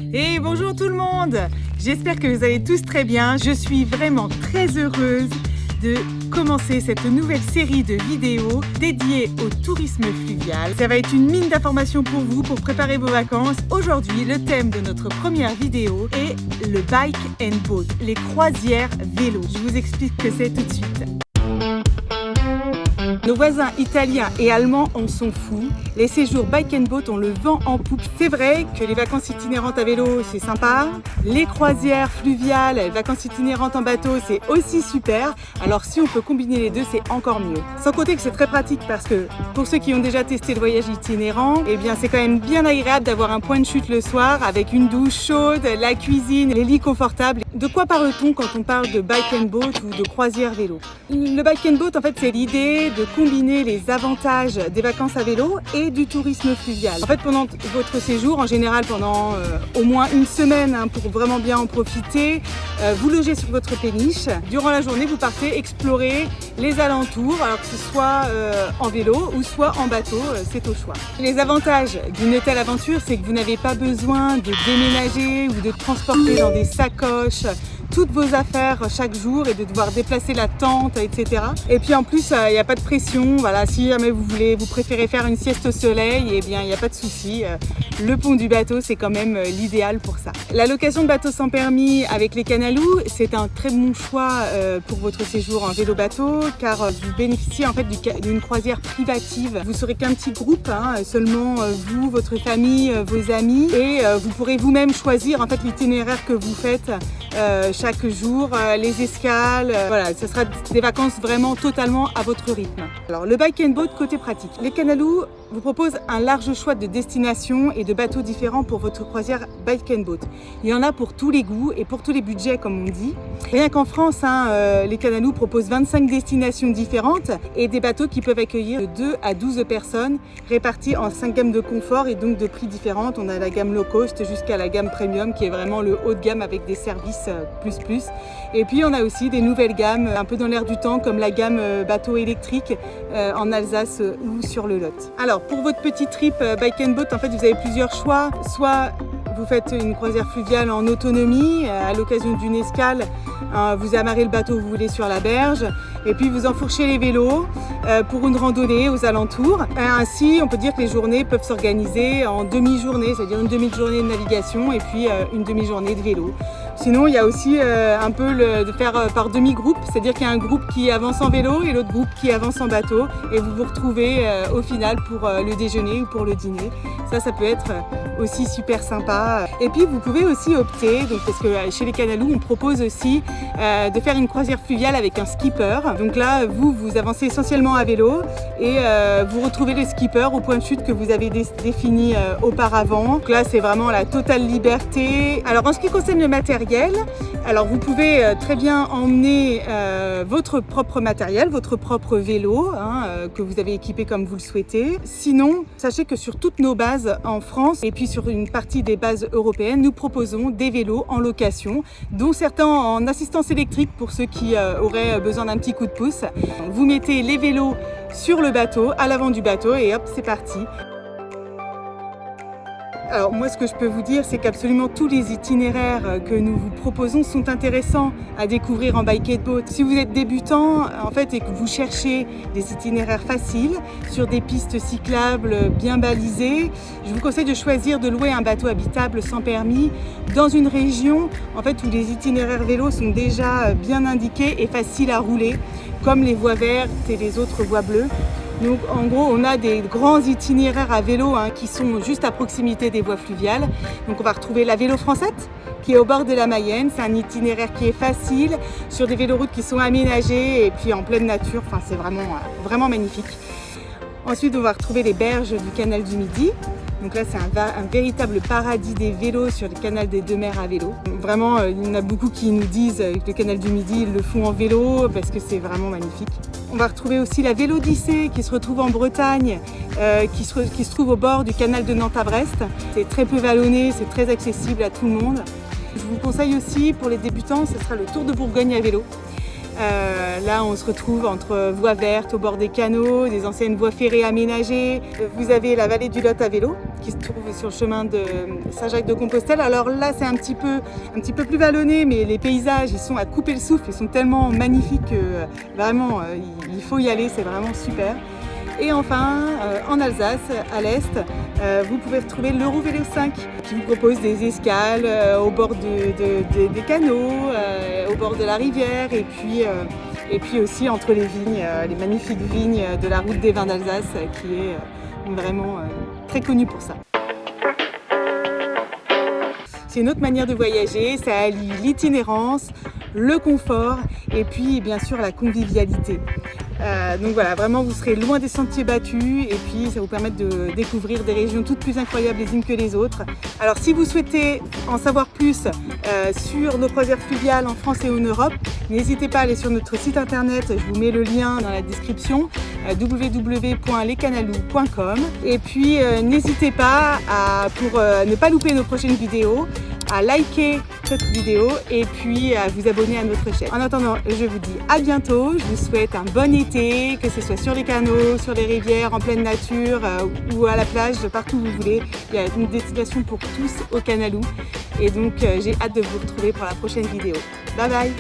Et bonjour tout le monde, j'espère que vous allez tous très bien. Je suis vraiment très heureuse de commencer cette nouvelle série de vidéos dédiées au tourisme fluvial. Ça va être une mine d'informations pour vous pour préparer vos vacances. Aujourd'hui, le thème de notre première vidéo est le bike and boat, les croisières vélo. Je vous explique ce que c'est tout de suite. Nos voisins italiens et allemands en sont fous. Les séjours bike and boat, on le vend en poupe. C'est vrai que les vacances itinérantes à vélo, c'est sympa. Les croisières fluviales, les vacances itinérantes en bateau, c'est aussi super. Alors si on peut combiner les deux, c'est encore mieux. Sans compter que c'est très pratique parce que pour ceux qui ont déjà testé le voyage itinérant, eh bien c'est quand même bien agréable d'avoir un point de chute le soir avec une douche chaude, la cuisine, les lits confortables. De quoi parle-t-on quand on parle de bike and boat ou de croisière vélo? Le bike and boat, en fait, c'est l'idée de combiner les avantages des vacances à vélo et du tourisme fluvial. En fait, pendant votre séjour, en général pendant au moins une semaine, pour vraiment bien en profiter, vous logez sur votre péniche. Durant la journée, vous partez explorer les alentours, alors que ce soit en vélo ou soit en bateau, c'est au choix. Les avantages d'une telle aventure, c'est que vous n'avez pas besoin de déménager ou de transporter dans des sacoches toutes vos affaires chaque jour et de devoir déplacer la tente, etc. Et puis en plus, il n'y a pas de pression. Voilà, si jamais vous préférez faire une sieste au soleil, eh bien il n'y a pas de souci. Le pont du bateau, c'est quand même l'idéal pour ça. La location de bateau sans permis avec les canalous, c'est un très bon choix pour votre séjour en vélo-bateau, car vous bénéficiez en fait d'une croisière privative. Vous serez qu'un petit groupe, seulement vous, votre famille, vos amis, et vous pourrez vous-même choisir en fait l'itinéraire que vous faites chaque jour, les escales, voilà, ce sera des vacances vraiment totalement à votre rythme. Alors le bike and boat côté pratique. Les canalous vous proposent un large choix de destinations et de bateaux différents pour votre croisière bike and boat. Il y en a pour tous les goûts et pour tous les budgets comme on dit. Rien qu'en France, les canalous proposent 25 destinations différentes et des bateaux qui peuvent accueillir de 2 à 12 personnes réparties en 5 gammes de confort et donc de prix différentes. On a la gamme low cost jusqu'à la gamme premium qui est vraiment le haut de gamme avec des services plus. Et puis on a aussi des nouvelles gammes un peu dans l'air du temps comme la gamme bateau électrique en Alsace ou sur le Lot. Alors pour votre petit trip bike and boat, en fait vous avez plusieurs choix. Soit vous faites une croisière fluviale en autonomie à l'occasion d'une escale, vous amarrez le bateau où vous voulez sur la berge et puis vous enfourchez les vélos pour une randonnée aux alentours. Ainsi, on peut dire que les journées peuvent s'organiser en demi-journée, c'est-à-dire une demi-journée de navigation et puis une demi-journée de vélo. Sinon, il y a aussi un peu de faire par demi-groupe, c'est-à-dire qu'il y a un groupe qui avance en vélo et l'autre groupe qui avance en bateau et vous vous retrouvez au final pour le déjeuner ou pour le dîner. Ça peut être aussi super sympa. Et puis vous pouvez aussi opter, donc, parce que chez les canalous on propose aussi de faire une croisière fluviale avec un skipper. Donc là vous avancez essentiellement à vélo et vous retrouvez le skipper au point de chute que vous avez défini auparavant. Donc là c'est vraiment la totale liberté. Alors en ce qui concerne le matériel, alors vous pouvez très bien emmener votre propre matériel, votre propre vélo que vous avez équipé comme vous le souhaitez. Sinon, sachez que sur toutes nos bases en France et puis sur une partie des bases européennes, nous proposons des vélos en location, dont certains en assistance électrique pour ceux qui auraient besoin d'un petit coup de pouce. Vous mettez les vélos sur le bateau, à l'avant du bateau et hop, c'est parti. Alors moi ce que je peux vous dire c'est qu'absolument tous les itinéraires que nous vous proposons sont intéressants à découvrir en bike and boat. Si vous êtes débutant en fait et que vous cherchez des itinéraires faciles sur des pistes cyclables bien balisées, je vous conseille de choisir de louer un bateau habitable sans permis dans une région en fait où les itinéraires vélos sont déjà bien indiqués et faciles à rouler comme les voies vertes et les autres voies bleues. Donc en gros on a des grands itinéraires à vélo qui sont juste à proximité des voies fluviales. Donc on va retrouver la Vélo Francette qui est au bord de la Mayenne. C'est un itinéraire qui est facile sur des véloroutes qui sont aménagées et puis en pleine nature. Enfin c'est vraiment magnifique. Ensuite on va retrouver les berges du canal du Midi. Donc là c'est un véritable paradis des vélos sur le canal des Deux Mers à vélo. Vraiment il y en a beaucoup qui nous disent que le canal du Midi ils le font en vélo parce que c'est vraiment magnifique. On va retrouver aussi la Vélodyssée qui se retrouve en Bretagne, qui se trouve au bord du canal de Nantes à Brest. C'est très peu vallonné, c'est très accessible à tout le monde. Je vous conseille aussi pour les débutants, ce sera le Tour de Bourgogne à vélo. Là, on se retrouve entre voies vertes au bord des canaux, des anciennes voies ferrées aménagées. Vous avez la vallée du Lot à vélo qui se trouve sur le chemin de Saint-Jacques-de-Compostelle. Alors là, c'est un petit peu plus vallonné, mais les paysages, ils sont à couper le souffle. Ils sont tellement magnifiques que vraiment, il faut y aller. C'est vraiment super. Et enfin, en Alsace, à l'est, vous pouvez retrouver l'Eurovélo 5 qui vous propose des escales au bord des canaux, au bord de la rivière et puis aussi entre les vignes, les magnifiques vignes de la route des vins d'Alsace qui est vraiment très connue pour ça. C'est une autre manière de voyager, ça allie l'itinérance, le confort et puis bien sûr la convivialité. Donc voilà, vraiment vous serez loin des sentiers battus et puis ça vous permet de découvrir des régions toutes plus incroyables les unes que les autres. Alors si vous souhaitez en savoir plus sur nos croisières fluviales en France et en Europe, n'hésitez pas à aller sur notre site internet, je vous mets le lien dans la description, www.lescanalous.com. Et puis n'hésitez pas pour ne pas louper nos prochaines vidéos, à liker cette vidéo et puis à vous abonner à notre chaîne. En attendant, je vous dis à bientôt, je vous souhaite un bon été, que ce soit sur les canaux, sur les rivières, en pleine nature ou à la plage, partout où vous voulez. Il y a une destination pour tous au Canalou et donc j'ai hâte de vous retrouver pour la prochaine vidéo. Bye bye!